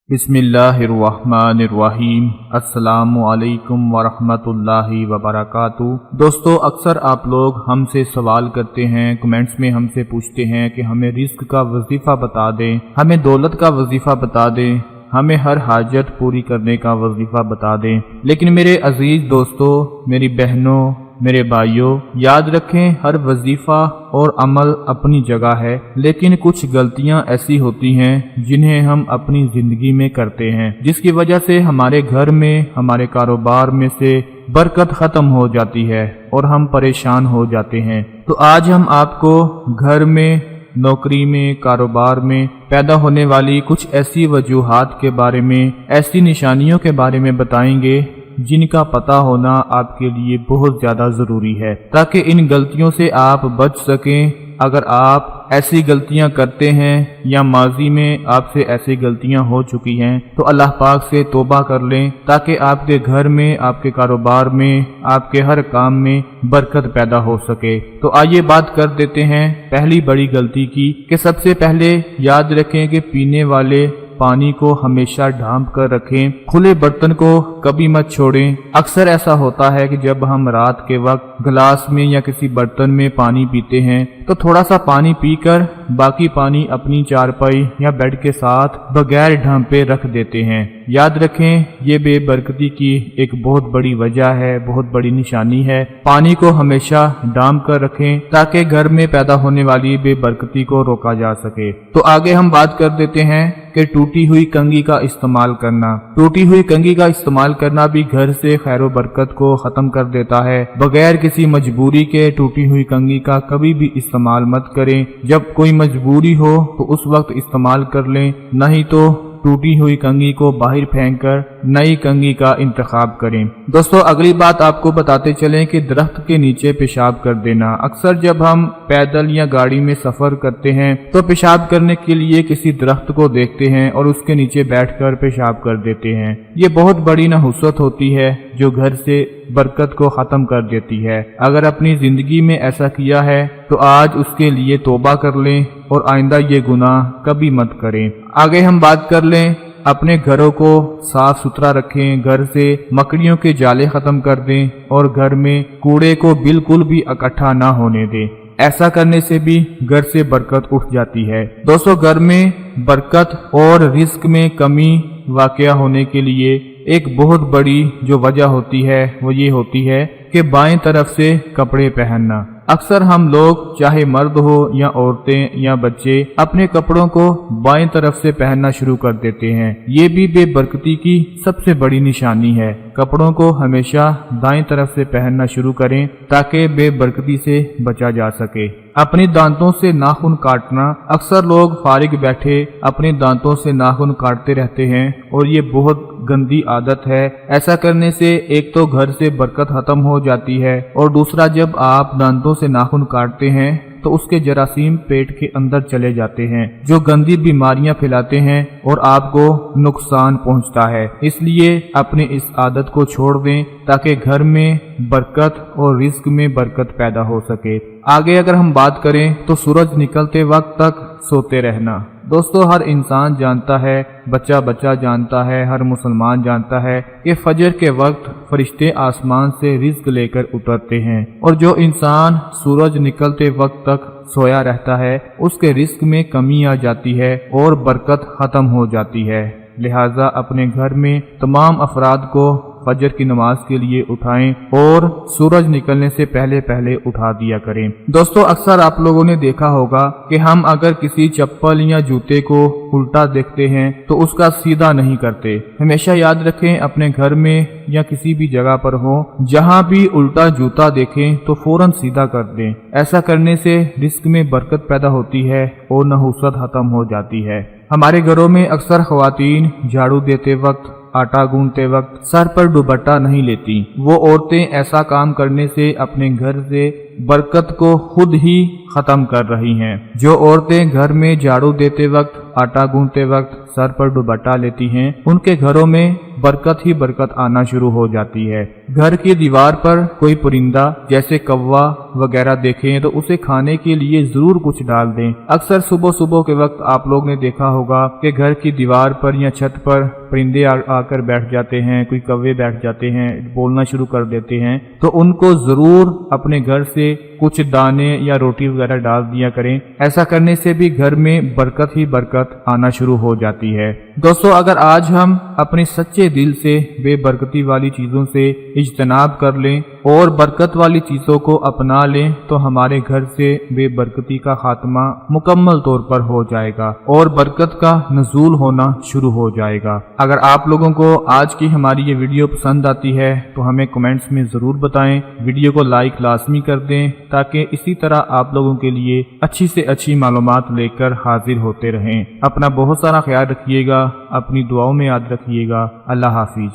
बिस्मिल्लाहिर्रहमानिर्रहीम। अस्सलामु अलैकुम वरहमतुल्लाहि वबरकातुहू। दोस्तों, अक्सर आप लोग हमसे सवाल करते हैं, कमेंट्स में हमसे पूछते हैं कि हमें रिस्क का वजीफा बता दें, हमें दौलत का वजीफा बता दें, हमें हर हाजत पूरी करने का वजीफा बता दें। लेकिन मेरे अजीज दोस्तों, मेरी बहनों, मेरे भाइयों, याद रखें, हर वजीफा और अमल अपनी जगह है, लेकिन कुछ गलतियां ऐसी होती हैं जिन्हें हम अपनी जिंदगी में करते हैं, जिसकी वजह से हमारे घर में, हमारे कारोबार में से बरकत खत्म हो जाती है और हम परेशान हो जाते हैं। तो आज हम आपको घर में, नौकरी में, कारोबार में पैदा होने वाली कुछ ऐसी वजूहात के बारे में, ऐसी निशानियों के बारे में बताएंगे जिनका पता होना आपके लिए बहुत ज्यादा जरूरी है, ताकि इन गलतियों से आप बच सकें। अगर आप ऐसी गलतियां करते हैं या माजी में आपसे ऐसी गलतियां हो चुकी हैं तो अल्लाह पाक से तौबा कर लें, ताकि आपके घर में, आपके कारोबार में, आपके हर काम में बरकत पैदा हो सके। तो आइए बात कर देते हैं पहली बड़ी गलती की, कि सबसे पहले याद रखें कि पीने वाले पानी को हमेशा ढांप कर रखें, खुले बर्तन को कभी मत छोड़ें। अक्सर ऐसा होता है कि जब हम रात के वक्त गिलास में या किसी बर्तन में पानी पीते हैं तो थोड़ा सा पानी पीकर बाकी पानी अपनी चारपाई या बेड के साथ बगैर ढांपे रख देते हैं। याद रखें, ये बेबरकती की एक बहुत बड़ी वजह है, बहुत बड़ी निशानी है। पानी को हमेशा ढांप कर रखें ताकि घर में पैदा होने वाली बेबरकती को रोका जा सके। तो आगे हम बात कर देते हैं कि टूटी हुई कंघी का इस्तेमाल करना। टूटी हुई कंघी का इस्तेमाल करना भी घर से खैरो बरकत को खत्म कर देता है। बगैर किसी मजबूरी के टूटी हुई कंघी का कभी भी इस्तेमाल मत करें। जब कोई मजबूरी हो तो उस वक्त इस्तेमाल कर लें, नहीं तो टूटी हुई कंघी को बाहर फेंककर नई कंघी का इंतखाब करें। दोस्तों, अगली बात आपको बताते चलें कि दरख्त के नीचे पेशाब कर देना। अक्सर जब हम पैदल या गाड़ी में सफर करते हैं तो पेशाब करने के लिए किसी दरख्त को देखते हैं और उसके नीचे बैठकर पेशाब कर देते हैं। ये बहुत बड़ी नहुसत होती है जो घर से बरकत को खत्म कर देती है। अगर अपनी जिंदगी में ऐसा किया है तो आज उसके लिए तौबा कर लें और आइंदा ये गुनाह कभी मत करें। आगे हम बात कर लें, अपने घरों को साफ सुथरा रखें, घर से मकड़ियों के जाले खत्म कर दें और घर में कूड़े को बिल्कुल भी इकट्ठा ना होने दें। ऐसा करने से भी घर से बरकत उठ जाती है। दोस्तों, घर में बरकत और रिस्क में कमी वाक़या होने के लिए एक बहुत बड़ी जो वजह होती है वो ये होती है कि बाएं तरफ से कपड़े पहनना। अक्सर हम लोग, चाहे मर्द हो या औरतें या बच्चे, अपने कपड़ों को बाएं तरफ से पहनना शुरू कर देते हैं। ये भी बेबरकती की सबसे बड़ी निशानी है। कपड़ों को हमेशा दाएं तरफ से पहनना शुरू करें ताकि बेबरकती से बचा जा सके। अपने दांतों से नाखून काटना। अक्सर लोग फारिग बैठे अपने दांतों से नाखून काटते रहते हैं और ये बहुत गंदी आदत है। ऐसा करने से एक तो घर से बरकत खत्म हो जाती है और दूसरा, जब आप दांतों से नाखून काटते हैं तो उसके जरासीम पेट के अंदर चले जाते हैं जो गंदी बीमारियां फैलाते हैं और आपको नुकसान पहुंचता है। इसलिए अपने इस आदत को छोड़ दें ताकि घर में बरकत और रिस्क में बरकत पैदा हो सके। आगे अगर हम बात करें तो सूरज निकलते वक्त तक सोते रहना। दोस्तों, हर इंसान जानता है, बच्चा बच्चा जानता है, हर मुसलमान जानता है कि फजर के वक्त फरिश्ते आसमान से रिज्क लेकर उतरते हैं और जो इंसान सूरज निकलते वक्त तक सोया रहता है उसके रिस्क में कमी आ जाती है और बरकत खत्म हो जाती है। लिहाजा अपने घर में तमाम अफराद को फजर की नमाज के लिए उठाएं और सूरज निकलने से पहले पहले उठा दिया करें। दोस्तों, अक्सर आप लोगों ने देखा होगा कि हम अगर किसी चप्पल या जूते को उल्टा देखते हैं तो उसका सीधा नहीं करते। हमेशा याद रखें, अपने घर में या किसी भी जगह पर हो, जहां भी उल्टा जूता देखें तो फौरन सीधा कर दें। ऐसा करने से रिस्क में बरकत पैदा होती है और नहुसत खत्म हो जाती है। हमारे घरों में अक्सर ख्वातीन झाड़ू देते वक्त, आटा गूंथते वक्त सर पर दुपट्टा नहीं लेती। वो औरतें ऐसा काम करने से अपने घर से बरकत को खुद ही खत्म कर रही हैं। जो औरतें घर में झाड़ू देते वक्त, आटा गूंथते वक्त सर पर दुपट्टा लेती हैं, उनके घरों में बरकत ही बरकत आना शुरू हो जाती है। घर की दीवार पर कोई परिंदा जैसे कौवा वगैरह देखें तो उसे खाने के लिए जरूर कुछ डाल दें। अक्सर सुबह सुबह के वक्त आप लोग ने देखा होगा कि घर की दीवार पर या छत पर परिंदे आकर बैठ जाते हैं, कोई कौवे बैठ जाते हैं, बोलना शुरू कर देते हैं, तो उनको जरूर अपने घर से कुछ दाने या रोटी वगैरह डाल दिया करें। ऐसा करने से भी घर में बरकत ही बरकत आना शुरू हो जाती है। दोस्तों, अगर आज हम अपने सच्चे दिल से बेबरकती वाली चीजों से इज्तनाब कर लें और बरकत वाली चीजों को अपना लें तो हमारे घर से बेबरकती का खात्मा मुकम्मल तौर पर हो जाएगा और बरकत का नज़ूल होना शुरू हो जाएगा। अगर आप लोगों को आज की हमारी ये वीडियो पसंद आती है तो हमें कमेंट्स में जरूर बताएं। वीडियो को लाइक लाजमी कर दें ताकि इसी तरह आप लोगों के लिए अच्छी से अच्छी मालूमात लेकर हाजिर होते रहें। अपना बहुत सारा ख्याल रखिएगा, अपनी दुआओं में याद रखिएगा। अल्लाह हाफिज।